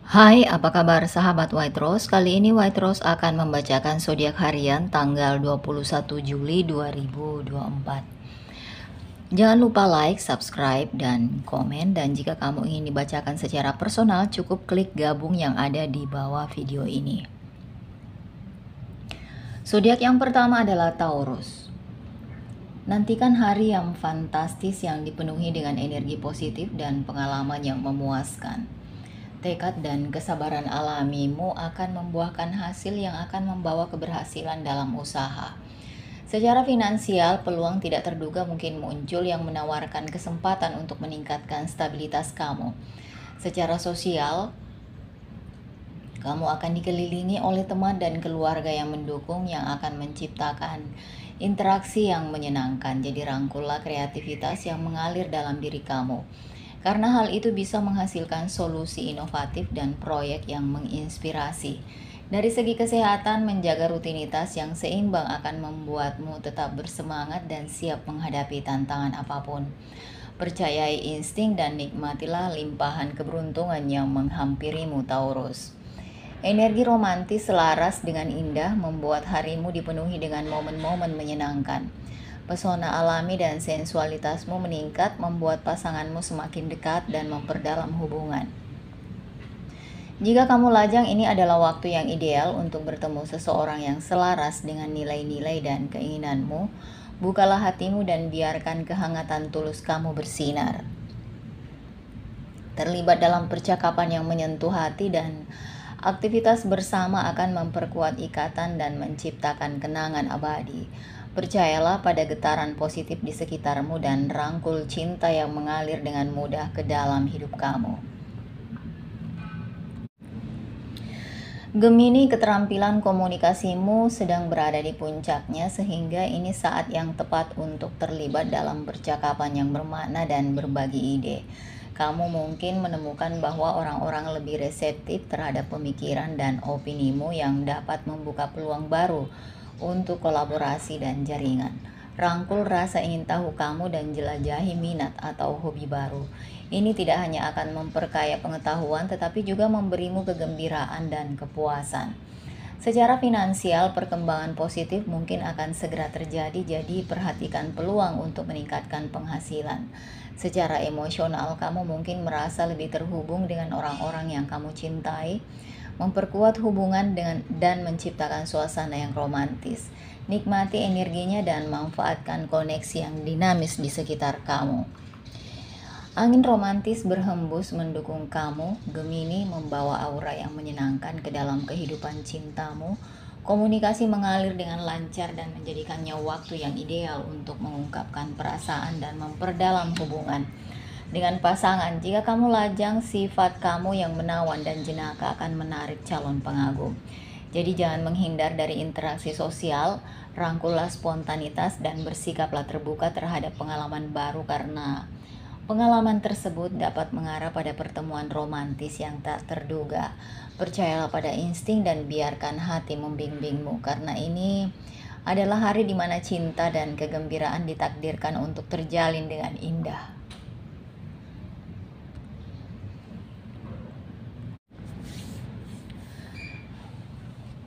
Hai, apa kabar sahabat White Rose? Kali ini White Rose akan membacakan zodiak harian tanggal 21 Juli 2024. Jangan lupa like, subscribe, dan komen. Dan jika kamu ingin dibacakan secara personal, cukup klik gabung yang ada di bawah video ini. Zodiak yang pertama adalah Taurus. Nantikan hari yang fantastis yang dipenuhi dengan energi positif dan pengalaman yang memuaskan. Tekad dan kesabaran alamimu akan membuahkan hasil yang akan membawa keberhasilan dalam usaha. Secara finansial, peluang tidak terduga mungkin muncul yang menawarkan kesempatan untuk meningkatkan stabilitas kamu. Secara sosial, kamu akan dikelilingi oleh teman dan keluarga yang mendukung yang akan menciptakan interaksi yang menyenangkan. Jadi rangkullah kreativitas yang mengalir dalam diri kamu. Karena hal itu bisa menghasilkan solusi inovatif dan proyek yang menginspirasi. Dari segi kesehatan, menjaga rutinitas yang seimbang akan membuatmu tetap bersemangat dan siap menghadapi tantangan apapun. Percayai insting dan nikmatilah limpahan keberuntungan yang menghampirimu, Taurus. Energi romantis selaras dengan indah membuat harimu dipenuhi dengan momen-momen menyenangkan. Pesona alami dan sensualitasmu meningkat membuat pasanganmu semakin dekat dan memperdalam hubungan. Jika kamu lajang, ini adalah waktu yang ideal untuk bertemu seseorang yang selaras dengan nilai-nilai dan keinginanmu. Bukalah hatimu dan biarkan kehangatan tulus kamu bersinar. Terlibat dalam percakapan yang menyentuh hati dan aktivitas bersama akan memperkuat ikatan dan menciptakan kenangan abadi. Percayalah pada getaran positif di sekitarmu dan rangkul cinta yang mengalir dengan mudah ke dalam hidup kamu. Gemini, keterampilan komunikasimu sedang berada di puncaknya sehingga ini saat yang tepat untuk terlibat dalam percakapan yang bermakna dan berbagi ide. Kamu mungkin menemukan bahwa orang-orang lebih reseptif terhadap pemikiran dan opinimu yang dapat membuka peluang baru untuk kolaborasi dan jaringan. Rangkul rasa ingin tahu kamu dan jelajahi minat atau hobi baru. Ini tidak hanya akan memperkaya pengetahuan tetapi juga memberimu kegembiraan dan kepuasan. Secara finansial, perkembangan positif mungkin akan segera terjadi, jadi perhatikan peluang untuk meningkatkan penghasilan. Secara emosional, kamu mungkin merasa lebih terhubung dengan orang-orang yang kamu cintai, memperkuat hubungan dan menciptakan suasana yang romantis. Nikmati energinya dan manfaatkan koneksi yang dinamis di sekitar kamu. Angin romantis berhembus mendukung kamu, Gemini, membawa aura yang menyenangkan ke dalam kehidupan cintamu. Komunikasi mengalir dengan lancar dan menjadikannya waktu yang ideal untuk mengungkapkan perasaan dan memperdalam hubungan dengan pasangan. Jika kamu lajang, sifat kamu yang menawan dan jenaka akan menarik calon pengagum. Jadi jangan menghindar dari interaksi sosial, rangkullah spontanitas dan bersikaplah terbuka terhadap pengalaman baru karena pengalaman tersebut dapat mengarah pada pertemuan romantis yang tak terduga. Percayalah pada insting dan biarkan hati membimbingmu karena ini adalah hari di mana cinta dan kegembiraan ditakdirkan untuk terjalin dengan indah.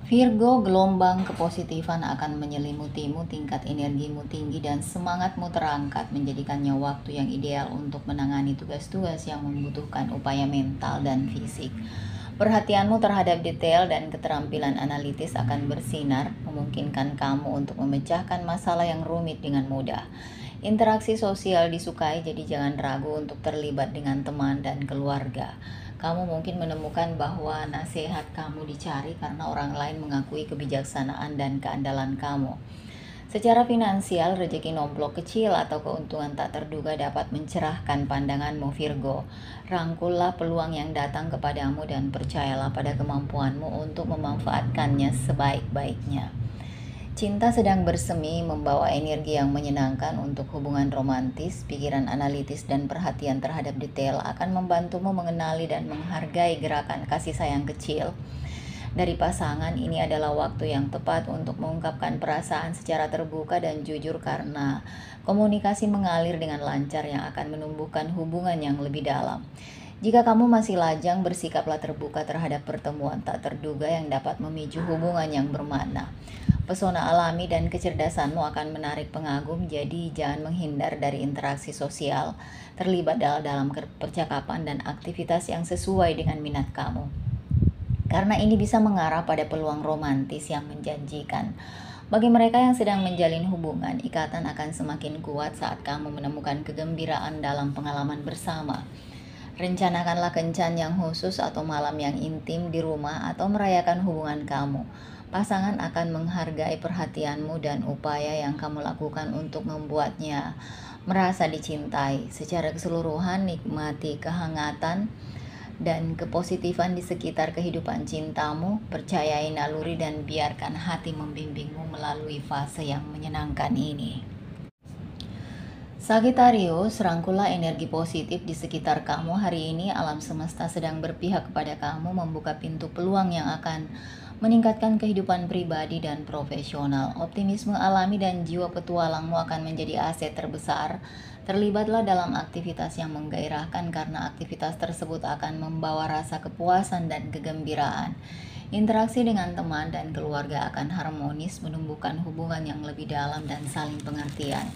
Virgo, gelombang kepositifan akan menyelimutimu, tingkat energimu tinggi dan semangatmu terangkat, menjadikannya waktu yang ideal untuk menangani tugas-tugas yang membutuhkan upaya mental dan fisik. Perhatianmu terhadap detail dan keterampilan analitis akan bersinar, memungkinkan kamu untuk memecahkan masalah yang rumit dengan mudah. Interaksi sosial disukai, jadi jangan ragu untuk terlibat dengan teman dan keluarga. Kamu mungkin menemukan bahwa nasihat kamu dicari karena orang lain mengakui kebijaksanaan dan keandalan kamu. Secara finansial, rezeki nomplok kecil atau keuntungan tak terduga dapat mencerahkan pandanganmu, Virgo. Rangkullah peluang yang datang kepadamu dan percayalah pada kemampuanmu untuk memanfaatkannya sebaik-baiknya. Cinta sedang bersemi, membawa energi yang menyenangkan untuk hubungan romantis. Pikiran analitis dan perhatian terhadap detail akan membantumu mengenali dan menghargai gerakan kasih sayang kecil dari pasangan. Ini adalah waktu yang tepat untuk mengungkapkan perasaan secara terbuka dan jujur karena komunikasi mengalir dengan lancar yang akan menumbuhkan hubungan yang lebih dalam. Jika kamu masih lajang, bersikaplah terbuka terhadap pertemuan tak terduga yang dapat memicu hubungan yang bermakna. Pesona alami dan kecerdasanmu akan menarik pengagum, jadi jangan menghindar dari interaksi sosial, terlibat dalam percakapan dan aktivitas yang sesuai dengan minat kamu. Karena ini bisa mengarah pada peluang romantis yang menjanjikan. Bagi mereka yang sedang menjalin hubungan, ikatan akan semakin kuat saat kamu menemukan kegembiraan dalam pengalaman bersama. Rencanakanlah kencan yang khusus atau malam yang intim di rumah atau merayakan hubungan kamu. Pasangan akan menghargai perhatianmu dan upaya yang kamu lakukan untuk membuatnya merasa dicintai. Secara keseluruhan, nikmati kehangatan dan kepositifan di sekitar kehidupan cintamu. Percayai naluri dan biarkan hati membimbingmu melalui fase yang menyenangkan ini. Sagittarius, rangkullah energi positif di sekitar kamu hari ini. Alam semesta sedang berpihak kepada kamu, membuka pintu peluang yang akan meningkatkan kehidupan pribadi dan profesional. Optimisme alami dan jiwa petualangmu akan menjadi aset terbesar. Terlibatlah dalam aktivitas yang menggairahkan karena aktivitas tersebut akan membawa rasa kepuasan dan kegembiraan. Interaksi dengan teman dan keluarga akan harmonis, menumbuhkan hubungan yang lebih dalam dan saling pengertian.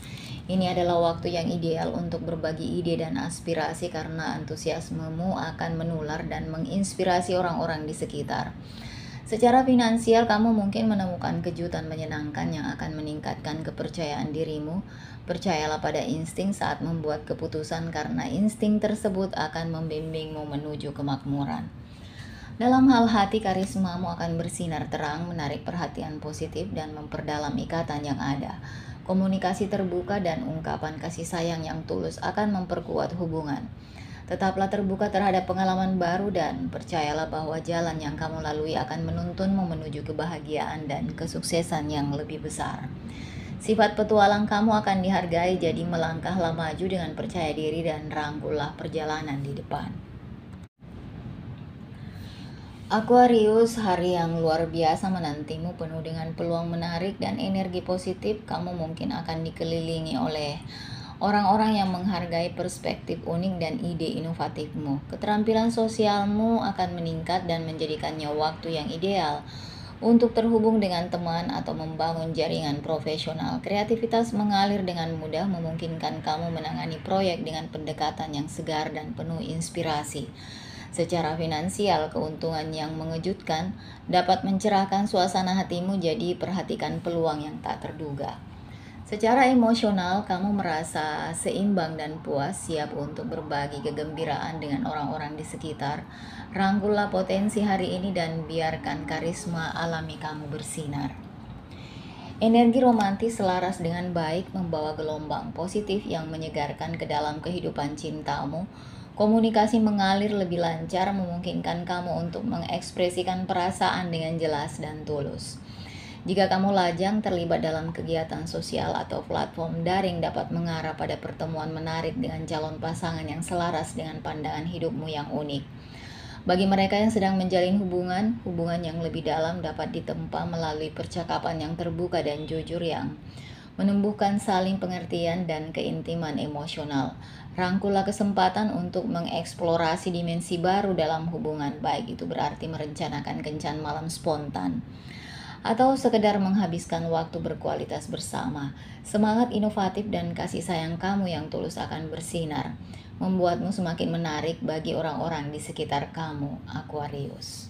Ini adalah waktu yang ideal untuk berbagi ide dan aspirasi karena antusiasmemu akan menular dan menginspirasi orang-orang di sekitar. Secara finansial, kamu mungkin menemukan kejutan menyenangkan yang akan meningkatkan kepercayaan dirimu. Percayalah pada insting saat membuat keputusan karena insting tersebut akan membimbingmu menuju kemakmuran. Dalam hal hati, karismamu akan bersinar terang, menarik perhatian positif dan memperdalam ikatan yang ada. Komunikasi terbuka dan ungkapan kasih sayang yang tulus akan memperkuat hubungan. Tetaplah terbuka terhadap pengalaman baru dan percayalah bahwa jalan yang kamu lalui akan menuntunmu menuju kebahagiaan dan kesuksesan yang lebih besar. Sifat petualang kamu akan dihargai, jadi melangkahlah maju dengan percaya diri dan rangkullah perjalanan di depan. Aquarius, hari yang luar biasa menantimu penuh dengan peluang menarik dan energi positif. Kamu mungkin akan dikelilingi oleh orang-orang yang menghargai perspektif unik dan ide inovatifmu. Keterampilan sosialmu akan meningkat dan menjadikannya waktu yang ideal untuk terhubung dengan teman atau membangun jaringan profesional. Kreativitas mengalir dengan mudah, memungkinkan kamu menangani proyek dengan pendekatan yang segar dan penuh inspirasi. Secara finansial, keuntungan yang mengejutkan dapat mencerahkan suasana hatimu, jadi perhatikan peluang yang tak terduga. Secara emosional, kamu merasa seimbang dan puas, siap untuk berbagi kegembiraan dengan orang-orang di sekitar. Rangkullah potensi hari ini dan biarkan karisma alami kamu bersinar. Energi romantis selaras dengan baik membawa gelombang positif yang menyegarkan ke dalam kehidupan cintamu. Komunikasi mengalir lebih lancar, memungkinkan kamu untuk mengekspresikan perasaan dengan jelas dan tulus. Jika kamu lajang, terlibat dalam kegiatan sosial atau platform daring dapat mengarah pada pertemuan menarik dengan calon pasangan yang selaras dengan pandangan hidupmu yang unik. Bagi mereka yang sedang menjalin hubungan yang lebih dalam dapat ditempa melalui percakapan yang terbuka dan jujur yang menumbuhkan saling pengertian dan keintiman emosional. Rangkullah kesempatan untuk mengeksplorasi dimensi baru dalam hubungan, baik itu berarti merencanakan kencan malam spontan atau sekedar menghabiskan waktu berkualitas bersama. Semangat inovatif dan kasih sayang kamu yang tulus akan bersinar, membuatmu semakin menarik bagi orang-orang di sekitar kamu, Aquarius.